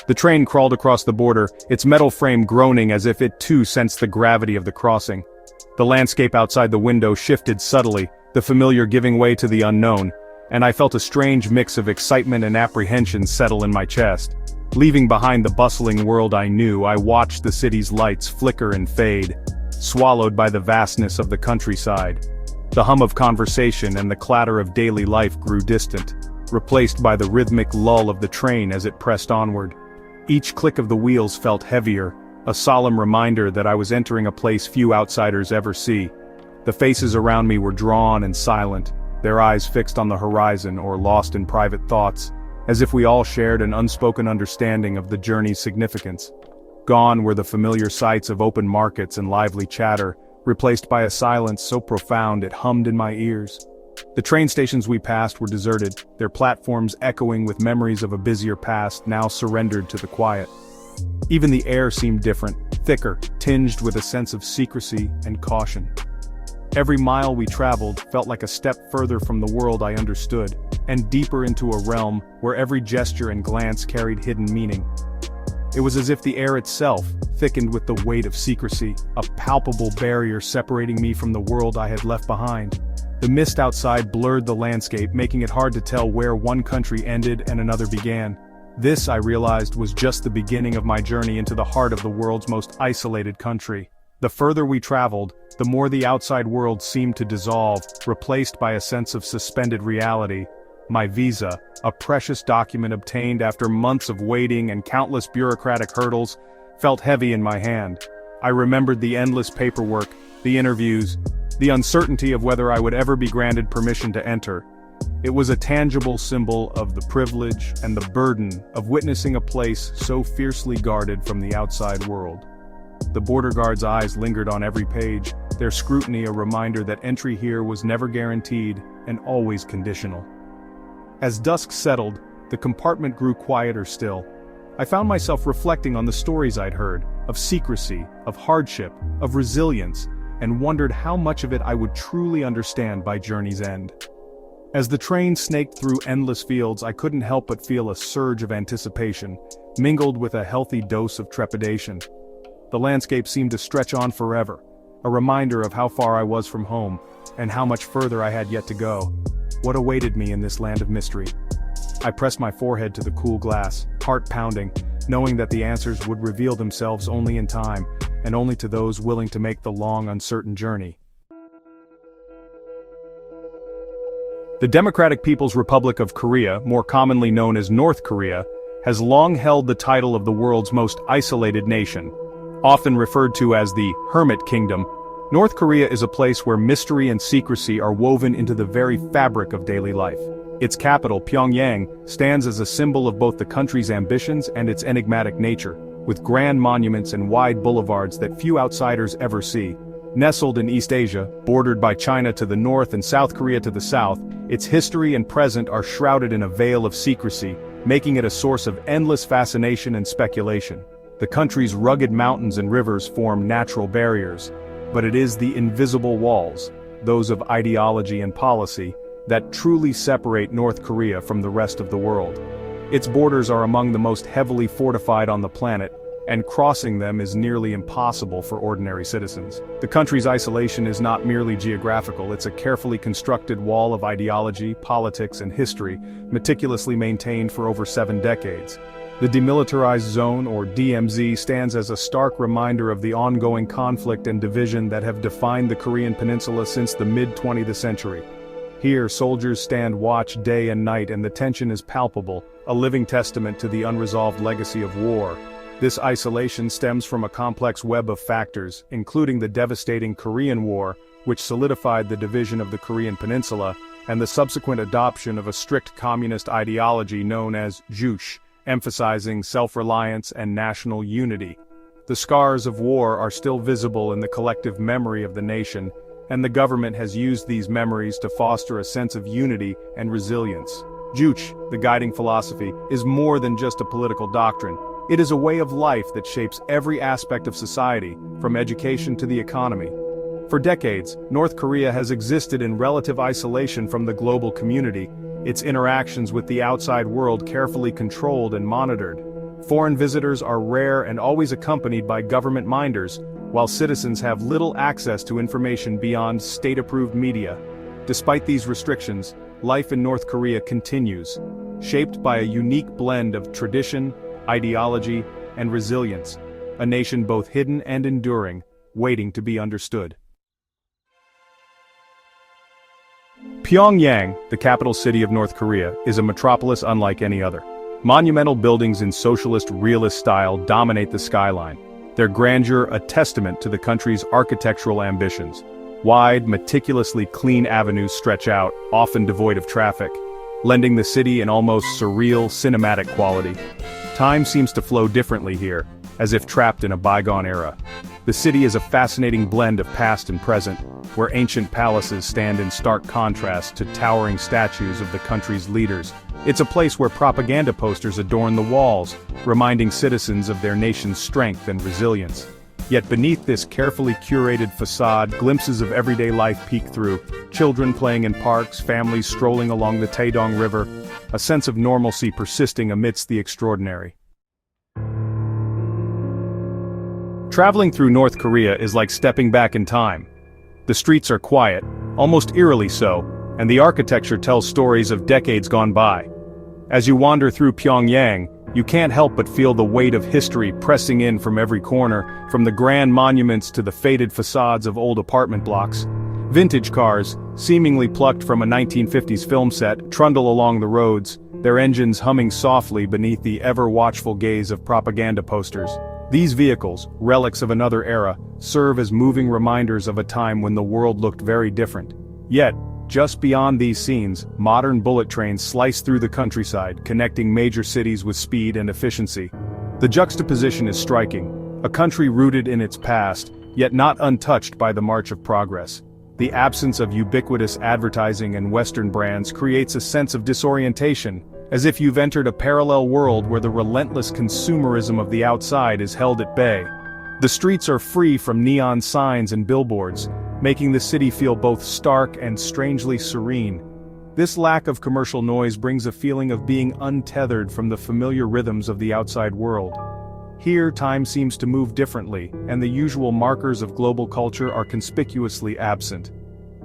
The train crawled across the border, its metal frame groaning as if it too sensed the gravity of the crossing. The landscape outside the window shifted subtly, the familiar giving way to the unknown, and I felt a strange mix of excitement and apprehension settle in my chest. Leaving behind the bustling world I knew, I watched the city's lights flicker and fade, swallowed by the vastness of the countryside. The hum of conversation and the clatter of daily life grew distant, replaced by the rhythmic lull of the train as it pressed onward. Each click of the wheels felt heavier, a solemn reminder that I was entering a place few outsiders ever see. The faces around me were drawn and silent, their eyes fixed on the horizon or lost in private thoughts, as if we all shared an unspoken understanding of the journey's significance. Gone were the familiar sights of open markets and lively chatter, replaced by a silence so profound it hummed in my ears. The train stations we passed were deserted, their platforms echoing with memories of a busier past now surrendered to the quiet. Even the air seemed different, thicker, tinged with a sense of secrecy and caution. Every mile we traveled felt like a step further from the world I understood, and deeper into a realm where every gesture and glance carried hidden meaning. It was as if the air itself thickened with the weight of secrecy, a palpable barrier separating me from the world I had left behind. The mist outside blurred the landscape, making it hard to tell where one country ended and another began. This, I realized, was just the beginning of my journey into the heart of the world's most isolated country. The further we traveled, the more the outside world seemed to dissolve, replaced by a sense of suspended reality. My visa, a precious document obtained after months of waiting and countless bureaucratic hurdles, felt heavy in my hand. I remembered the endless paperwork, the interviews, the uncertainty of whether I would ever be granted permission to enter. It was a tangible symbol of the privilege and the burden of witnessing a place so fiercely guarded from the outside world. The border guard's eyes lingered on every page, their scrutiny a reminder that entry here was never guaranteed and always conditional. As dusk settled, the compartment grew quieter still. I found myself reflecting on the stories I'd heard, of secrecy, of hardship, of resilience, and wondered how much of it I would truly understand by journey's end. As the train snaked through endless fields, I couldn't help but feel a surge of anticipation, mingled with a healthy dose of trepidation. The landscape seemed to stretch on forever, a reminder of how far I was from home, and how much further I had yet to go. What awaited me in this land of mystery? I pressed my forehead to the cool glass, heart pounding, knowing that the answers would reveal themselves only in time, and only to those willing to make the long, uncertain journey. The Democratic People's Republic of Korea, more commonly known as North Korea, has long held the title of the world's most isolated nation. Often referred to as the Hermit Kingdom, North Korea is a place where mystery and secrecy are woven into the very fabric of daily life. Its capital, Pyongyang, stands as a symbol of both the country's ambitions and its enigmatic nature, with grand monuments and wide boulevards that few outsiders ever see. Nestled in East Asia, bordered by China to the north and South Korea to the south, its history and present are shrouded in a veil of secrecy, making it a source of endless fascination and speculation. The country's rugged mountains and rivers form natural barriers, but it is the invisible walls, those of ideology and policy, that truly separate North Korea from the rest of the world. Its borders are among the most heavily fortified on the planet, and crossing them is nearly impossible for ordinary citizens. The country's isolation is not merely geographical, it's a carefully constructed wall of ideology, politics, and history, meticulously maintained for over 7 decades. The Demilitarized Zone, or DMZ, stands as a stark reminder of the ongoing conflict and division that have defined the Korean peninsula since the mid-20th century. Here, soldiers stand watch day and night, and the tension is palpable, a living testament to the unresolved legacy of war. This isolation stems from a complex web of factors, including the devastating Korean War, which solidified the division of the Korean peninsula, and the subsequent adoption of a strict communist ideology known as Juche, emphasizing self-reliance and national unity. The scars of war are still visible in the collective memory of the nation, and the government has used these memories to foster a sense of unity and resilience. Juche, the guiding philosophy, is more than just a political doctrine. It is a way of life that shapes every aspect of society, from education to the economy. For decades, North Korea has existed in relative isolation from the global community, its interactions with the outside world carefully controlled and monitored. Foreign visitors are rare and always accompanied by government minders, while citizens have little access to information beyond state-approved media. Despite these restrictions, life in North Korea continues, shaped by a unique blend of tradition, ideology, and resilience, a nation both hidden and enduring, waiting to be understood. Pyongyang, the capital city of North Korea, is a metropolis unlike any other. Monumental buildings in socialist realist style dominate the skyline, their grandeur a testament to the country's architectural ambitions. Wide, meticulously clean avenues stretch out, often devoid of traffic, lending the city an almost surreal, cinematic quality. Time seems to flow differently here, as if trapped in a bygone era. The city is a fascinating blend of past and present, where ancient palaces stand in stark contrast to towering statues of the country's leaders. It's a place where propaganda posters adorn the walls, reminding citizens of their nation's strength and resilience. Yet beneath this carefully curated facade, glimpses of everyday life peek through. Children playing in parks, families strolling along the Taedong River, a sense of normalcy persisting amidst the extraordinary. Traveling through North Korea is like stepping back in time. The streets are quiet, almost eerily so, and the architecture tells stories of decades gone by. As you wander through Pyongyang, you can't help but feel the weight of history pressing in from every corner, from the grand monuments to the faded facades of old apartment blocks. Vintage cars, seemingly plucked from a 1950s film set, trundle along the roads, their engines humming softly beneath the ever-watchful gaze of propaganda posters. These vehicles, relics of another era, serve as moving reminders of a time when the world looked very different. Yet, just beyond these scenes, modern bullet trains slice through the countryside, connecting major cities with speed and efficiency. The juxtaposition is striking, a country rooted in its past, yet not untouched by the march of progress. The absence of ubiquitous advertising and Western brands creates a sense of disorientation, as if you've entered a parallel world where the relentless consumerism of the outside is held at bay. The streets are free from neon signs and billboards, making the city feel both stark and strangely serene. This lack of commercial noise brings a feeling of being untethered from the familiar rhythms of the outside world. Here, time seems to move differently, and the usual markers of global culture are conspicuously absent.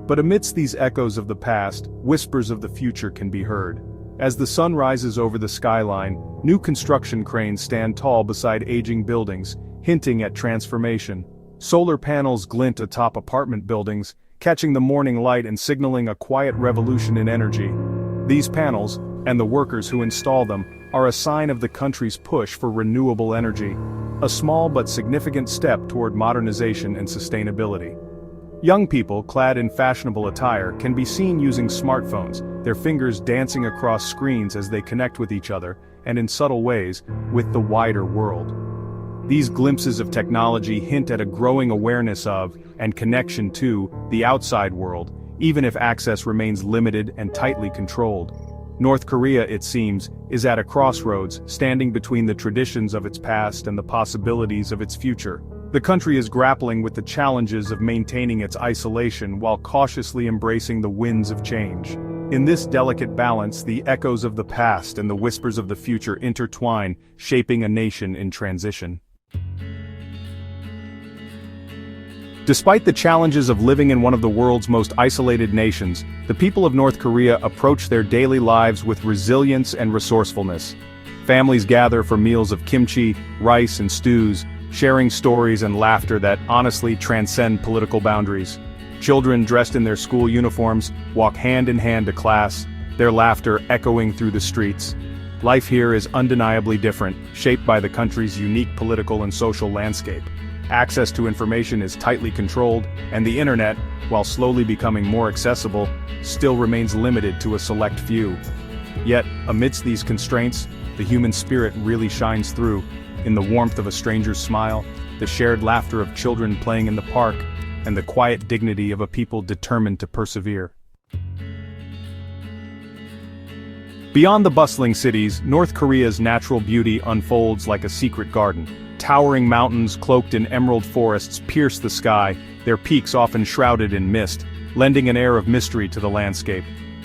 But amidst these echoes of the past, whispers of the future can be heard. As the sun rises over the skyline, new construction cranes stand tall beside aging buildings, hinting at transformation. Solar panels glint atop apartment buildings, catching the morning light and signaling a quiet revolution in energy. These panels, and the workers who install them, are a sign of the country's push for renewable energy, a small but significant step toward modernization and sustainability. Young people, clad in fashionable attire, can be seen using smartphones, their fingers dancing across screens as they connect with each other, and in subtle ways, with the wider world. These glimpses of technology hint at a growing awareness of, and connection to, the outside world, even if access remains limited and tightly controlled. North Korea, it seems, is at a crossroads, standing between the traditions of its past and the possibilities of its future. The country is grappling with the challenges of maintaining its isolation while cautiously embracing the winds of change. In this delicate balance, the echoes of the past and the whispers of the future intertwine, shaping a nation in transition. Despite the challenges of living in one of the world's most isolated nations, the people of North Korea approach their daily lives with resilience and resourcefulness. Families gather for meals of kimchi, rice, and stews, sharing stories and laughter that honestly transcend political boundaries. Children dressed in their school uniforms walk hand in hand to class, their laughter echoing through the streets. Life here is undeniably different, shaped by the country's unique political and social landscape. Access to information is tightly controlled, and the internet, while slowly becoming more accessible, still remains limited to a select few. Yet, amidst these constraints, the human spirit really shines through, in the warmth of a stranger's smile, the shared laughter of children playing in the park, and the quiet dignity of a people determined to persevere. Beyond the bustling cities, North Korea's natural beauty unfolds like a secret garden. Towering mountains cloaked in emerald forests pierce the sky, their peaks often shrouded in mist, lending an air of mystery to the landscape.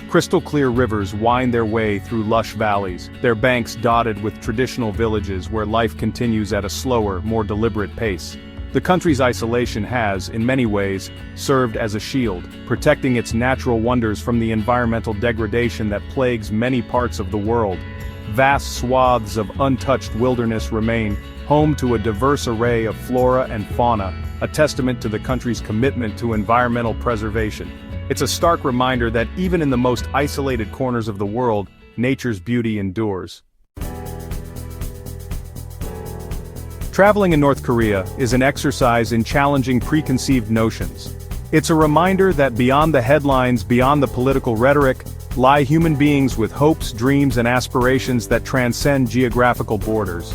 Crystal-clear rivers wind their way through lush valleys, their banks dotted with traditional villages where life continues at a slower, more deliberate pace. The country's isolation has, in many ways, served as a shield, protecting its natural wonders from the environmental degradation that plagues many parts of the world. Vast swaths of untouched wilderness remain, home to a diverse array of flora and fauna, a testament to the country's commitment to environmental preservation. It's a stark reminder that even in the most isolated corners of the world, nature's beauty endures. Traveling in North Korea is an exercise in challenging preconceived notions. It's a reminder that beyond the headlines, beyond the political rhetoric, lie human beings with hopes, dreams, and aspirations that transcend geographical borders.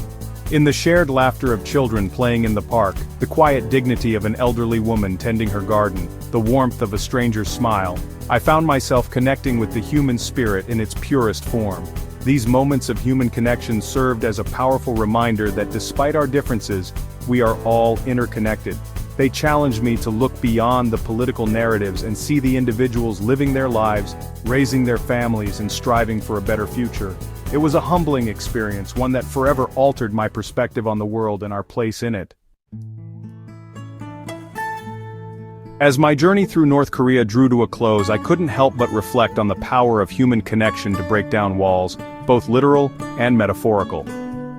In the shared laughter of children playing in the park, the quiet dignity of an elderly woman tending her garden, the warmth of a stranger's smile, I found myself connecting with the human spirit in its purest form. These moments of human connection served as a powerful reminder that despite our differences, we are all interconnected. They challenged me to look beyond the political narratives and see the individuals living their lives, raising their families, and striving for a better future. It was a humbling experience, one that forever altered my perspective on the world and our place in it. As my journey through North Korea drew to a close, I couldn't help but reflect on the power of human connection to break down walls, both literal and metaphorical.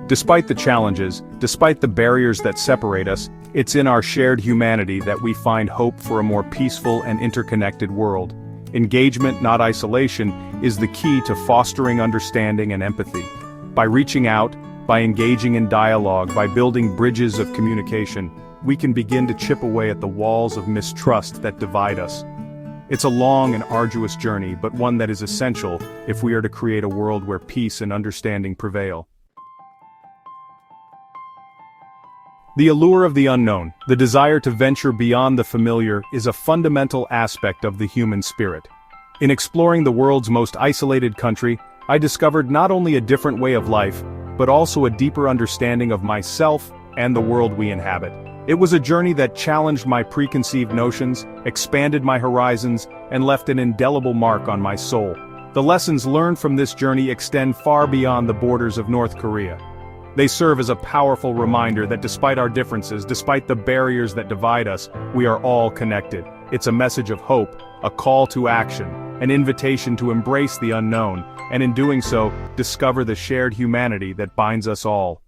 Despite the challenges, despite the barriers that separate us, it's in our shared humanity that we find hope for a more peaceful and interconnected world. Engagement, not isolation, is the key to fostering understanding and empathy. By reaching out, by engaging in dialogue, by building bridges of communication, we can begin to chip away at the walls of mistrust that divide us. It's a long and arduous journey, but one that is essential if we are to create a world where peace and understanding prevail. The allure of the unknown, the desire to venture beyond the familiar, is a fundamental aspect of the human spirit. In exploring the world's most isolated country, I discovered not only a different way of life, but also a deeper understanding of myself and the world we inhabit. It was a journey that challenged my preconceived notions, expanded my horizons, and left an indelible mark on my soul. The lessons learned from this journey extend far beyond the borders of North Korea. They serve as a powerful reminder that despite our differences, despite the barriers that divide us, we are all connected. It's a message of hope, a call to action, an invitation to embrace the unknown, and in doing so, discover the shared humanity that binds us all.